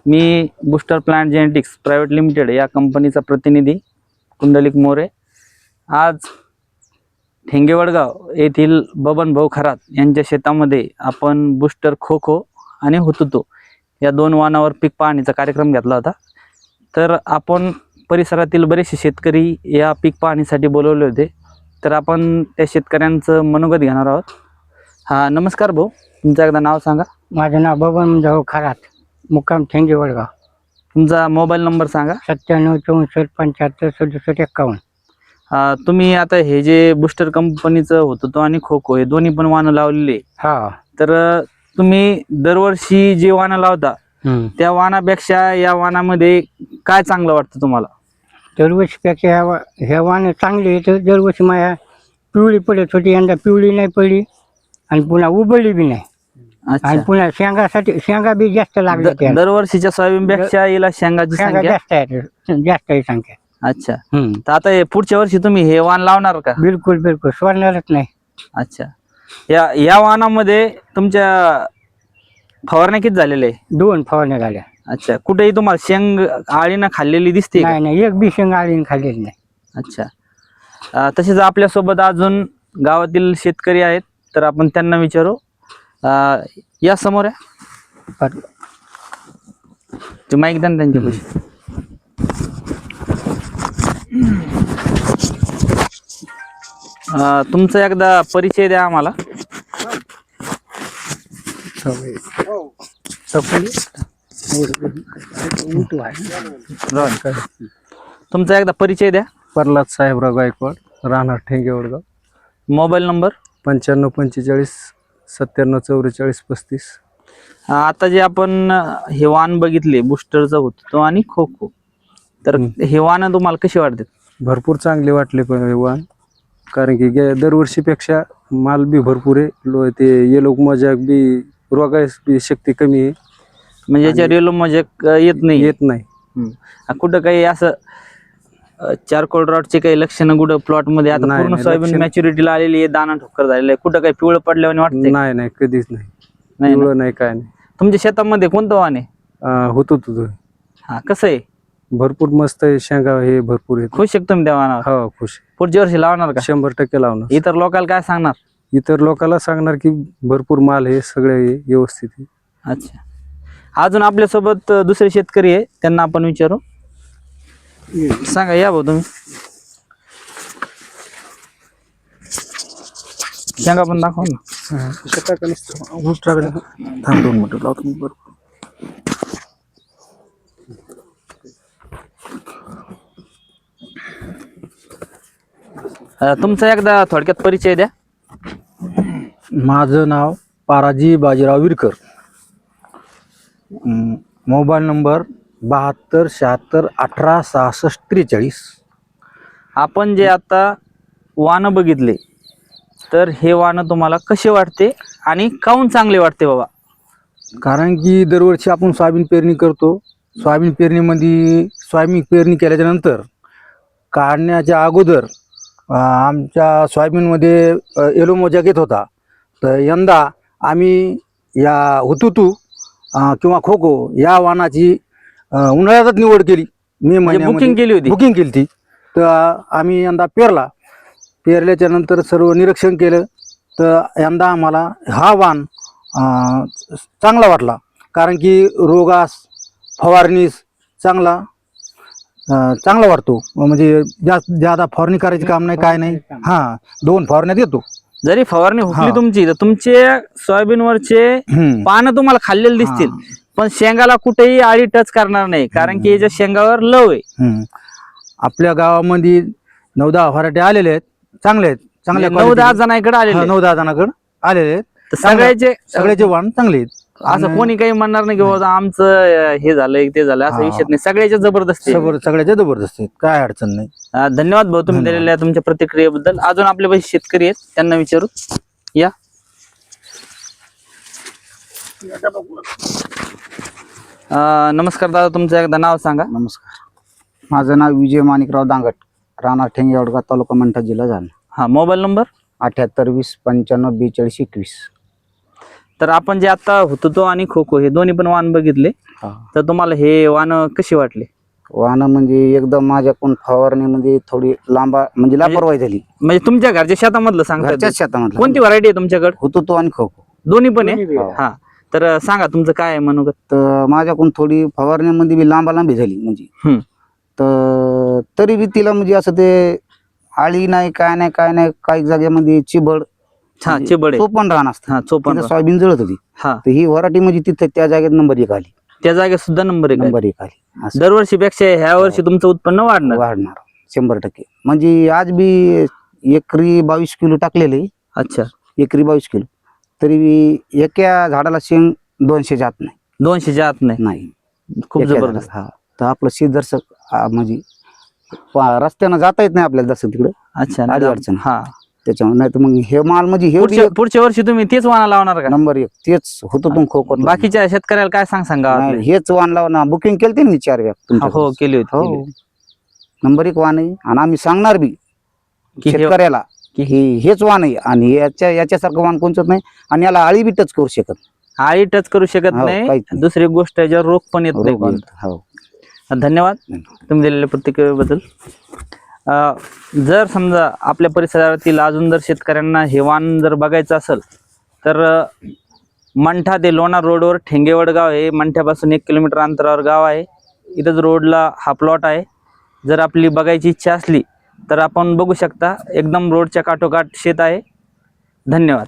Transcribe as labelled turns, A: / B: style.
A: मी booster plant genetics private limited या कंपनीचा प्रतिनिधी कुंडलिक मोरे। आज ठेंगेवडगाव येथील बबन भाऊ खरात यांच्या शेतामध्ये आपण बूस्टर खोखो आणि हुतुतो या दोन वाणावर पीक पाहणीचा कार्यक्रम घेतला होता। तर आपण परिसरातील बरेचसे शेतकरी या पीक पाहणीसाठी बोलवले होते, तर आपण त्या शेतकऱ्यांचं मनोगत घेणार आहोत। हा, नमस्कार भाऊ, तुमचं एकदा नाव सांगा।
B: माझं नाव बबन भाऊ खरात, मुक्काम ठेंगेवडगाव।
A: तुमचा मोबाईल नंबर सांगा।
B: 97 64 75 67 51।
A: तुम्ही आता हे जे बूस्टर कंपनीचं हुतुतो आणि खोखो हे दोन्ही पण वाणं लावलेले,
B: हा,
A: तर तुम्ही दरवर्षी जे वाणं लावता त्या वाणापेक्षा या वाणामध्ये काय चांगलं वाटतं तुम्हाला?
B: दरवर्षीपेक्षा ह्या वाण चांगली आहे। तर दरवर्षी माझ्या पिवळी पडत होती, यंदा पिवळी नाही पडली आणि पुन्हा उबळली बी नाही। आणि पुन्हा शेंगा बी जास्त लागले।
A: दरवर्षीच्या सोयाबीनपेक्षा याला शेंगाची संख्या
B: जास्त आहे संख्या।
A: अच्छा, तर आता हे पुढच्या वर्षी तुम्ही हे वाण लावणार का?
B: बिलकुल बिलकुल सोडणारच नाही।
A: अच्छा, या वाणामध्ये तुमच्या फवारण्या किती झालेल्या आहे?
B: 2 फवारण्या झाल्या।
A: अच्छा, कुठेही तुम्हाला शेंग आळीनं खाल्लेली दिसते?
B: नाही नाही, एक बी शेंग आळीने खाल्लेली नाही।
A: अच्छा, तसेच आपल्यासोबत अजून गावातील शेतकरी आहेत, तर आपण त्यांना विचारू। या समोर या, ते माईक द्या ना त्यांच्यापाशी। तुमचा एकदा परिचय द्या आम्हाला। तुमचा एकदा परिचय द्या।
C: प्रल्हाद साहेबराव गायकवाड, राहणार ठेंगेवडगाव।
A: Mobile number
C: 95 45 97 44 35।
A: आता जे आपण हे वाण बघितले बूस्टरचं हुतुतो आणि खोखो, तर हे वाण तुम्हाला कशी वाटते?
C: भरपूर चांगले वाटले पण हे वाण, कारण की दरवर्षीपेक्षा माल बी भरपूर आहे। ते येलो मजाक बी रोगाची शक्ती कमी आहे,
A: म्हणजे याच्यावर येलो मजाक येत
C: नाही।
A: कुठं काही असं चारकोल रॉटचे काही लक्षणं कुठं प्लॉट मध्ये? आता पूर्ण सोयाबीन मॅच्युरिटीला आलेली आहे, दाना ठोकर झालेला आहे, कुठं काही पिवळं पडल्याने वाटतंय?
C: नाही नाही, कधीच नाही, पिवळं नाही, काय नाही।
A: तुमच्या शेतामध्ये कोणतं वाण आहे?
C: हुतुतो।
A: हा, कसं आहे?
C: भरपूर मस्त आहे, शेंगा हे भरपूर आहे।
A: खुश शकतो त्या वाणावर?
C: हो, खुश।
A: पुढच्या वर्षी लावणार का?
C: 100% लावणार।
A: इतर लोकांना काय सांगणार?
C: इतर लोकांना सांगणार की भरपूर माल हे सगळे व्यवस्थित आहे।
A: अच्छा, अजून आपल्यासोबत दुसरे शेतकरी आहे, त्यांना आपण विचारू। सांगा, या भाऊ तुम्ही। शेंगा पण दाखवा ना।
C: थांब 2 मिनिटं लावतो मी। बरोबर,
A: तुमचा एकदा थोडक्यात परिचय द्या।
D: माझं नाव पाराजी बाजीराव विरकर, मोबाईल नंबर 72 76 18 66 43।
A: आपण जे आता वाण बघितले, तर हे वाण तुम्हाला कसे वाटते आणि काऊन चांगले वाटते बाबा?
D: कारण की दरवर्षी आपण सोयाबीन पेरणी करतो। सोयाबीन पेरणी केल्याच्या नंतर काढण्याच्या अगोदर आमच्या सोयाबीनमध्ये येलो मोजाक येत होता। तर यंदा आम्ही या हुतुतो किंवा खोखो या वाणाची उन्हाळ्यातच निवड केली। मे महिन्यामध्ये बुकिंग केली ती। तर आम्ही यंदा पेरल्याच्या नंतर सर्व निरीक्षण केलं, तर यंदा आम्हाला हा वाण चांगला वाटला, कारण की रोगास फवारणीस चांगला वाटतो। म्हणजे जादा फवारणी करायची काम नाही, काय नाही। हा, 2 फवारण्यात येतो।
A: जरी फवारणी हुकली तुमची, तर तुमचे सोयाबीनवरचे पानं तुम्हाला खाल्लेले दिसतील, पण शेंगाला कुठेही आळी टच करणार नाही, कारण की याच्या शेंगावर लव आहे।
D: आपल्या गावामध्ये 9-10 व्हरायटी आलेले आहेत, चांगले आहेत, चांगल्या
A: 9-10 जणांकडे आलेले?
D: 9-10 जणांकडे आलेले आहेत, सगळ्याचे वाण चांगले आहेत।
A: असं कोणी काही म्हणणार नाही की बाबा आमचं हे झालंय ते झालं, असं विषय नाही, सगळ्याच्या जबरदस्ती,
D: सगळ्याच्या जबरदस्ती, काय अडचण नाही।
A: धन्यवाद भाऊ तुम्ही दिलेल्या तुमच्या प्रतिक्रियेबद्दल। अजून आपले काही शेतकरी आहेत, त्यांना विचारू। या, नमस्कार दादा, तुमचं एकदा नाव सांगा।
E: नमस्कार, माझं नाव विजय माणिकराव दांगट, राहणार ठेंगेवडगाव, तालुका मंठा, जिल्हा जालना।
A: हा, मोबाईल नंबर
E: 78 20 95 42 21।
A: तर आपण जे आता हुतुतो आणि खोखो हे दोन्ही पण वाण बघितले,
E: हा.
A: तर तुम्हाला हे वाण कशी वाटली?
E: वाहनं म्हणजे एकदम माझ्याकडून फवारणीमध्ये थोडी म्हणजे लापरवाही झाली.
A: म्हणजे तुमच्या घरच्या शेतामधलं सांगता
E: घरच्याच शेतामधला
A: कोणती व्हरायटी आहे तुमच्याकडे?
E: होतो तो आणि खो खो.
A: दोन्ही पण आहे.
B: दोन्ही बी.
A: हा, तर सांगा तुमचं काय आहे मनोगत?
E: तर माझ्याकडून थोडी फवारण्यामध्ये बी लांबी झाली म्हणजे.
A: हम्म.
E: तर तरी बी तिला म्हणजे असं ते आळी नाही काय नाही काही जागेमध्ये चिबड
A: हा, चिबड आहे.
E: चोपण रान असतं.
A: हा, चोपन्न.
E: तिथं सोयाबीन जळत होती.
A: हा,
E: तर ही व्हरायटी म्हणजे तिथे त्या जागेत नंबर 1 आली.
A: त्या जागेत सुद्धा नंबर एक आहे.
E: नंबर 1 आली. असं
A: दरवर्षीपेक्षा ह्या वर्षी तुमचं उत्पन्न वाढणार.
E: वाढणार 100%. म्हणजे आज बी एकरी 22 किलो टाकलेले.
A: अच्छा,
E: एकरी 22 किलो तरी बी एका झाडाला शेंग 200 जात नाही.
A: 200च्या आत नाही. खूप
E: एका
A: जबरदस्त.
E: झाडाला. हा, तर आपलं शेत जसं म्हणजे रस्त्यानं जाता येत नाही आपल्याला जसं तिकडं
A: अच्छा,
E: आडी अडचण.
A: हा.
E: त्याच्यामुळे नाही तर मग हे माल म्हणजे हे बी
A: पुढच्या वर्षी तुम्ही तेच वाण लावणार का?
E: नंबर 1 तेच होतं तुम खो खो.
A: बाकीच्या शेतकऱ्याला काय सांगा?
E: हेच वाण लावणार. बुकिंग केली मी 4 वेळा.
A: हो, केली होती.
E: नंबर 1 वाण आहे आणि आम्ही सांगणार बी
A: की हे-
E: शेतकऱ्याला की हेच वाण आहे आणि याच्यासारखं वाण कोणचंच नाही आणि याला आळी बी टच करू शकत
A: आळी टच करू शकत
E: हो,
A: नाही.
E: काहीच नाही.
A: दुसरी गोष्ट याच्यावर रोग पण येत नाही.
E: रोग
A: कोणता.
E: येत. हो.
A: धन्यवाद तुम्ही दिलेल्या प्रतिक्रियेबद्दल. जर समजा आपल्या परिसरातील अजून जर शेतकऱ्यांना हे वाण जर बघायचं असेल तर मंठा ते लोणार रोडवर ठेंगेवड गाव आहे. मंठ्यापासून 1 किलोमीटर अंतरावर गाव आहे. इथंच रोडला हा प्लॉट आहे. जर आपली बघायची इच्छा असली तर आपण बघू शकता. एकदम रोडच्या काठोकाठ शेत आहे. धन्यवाद.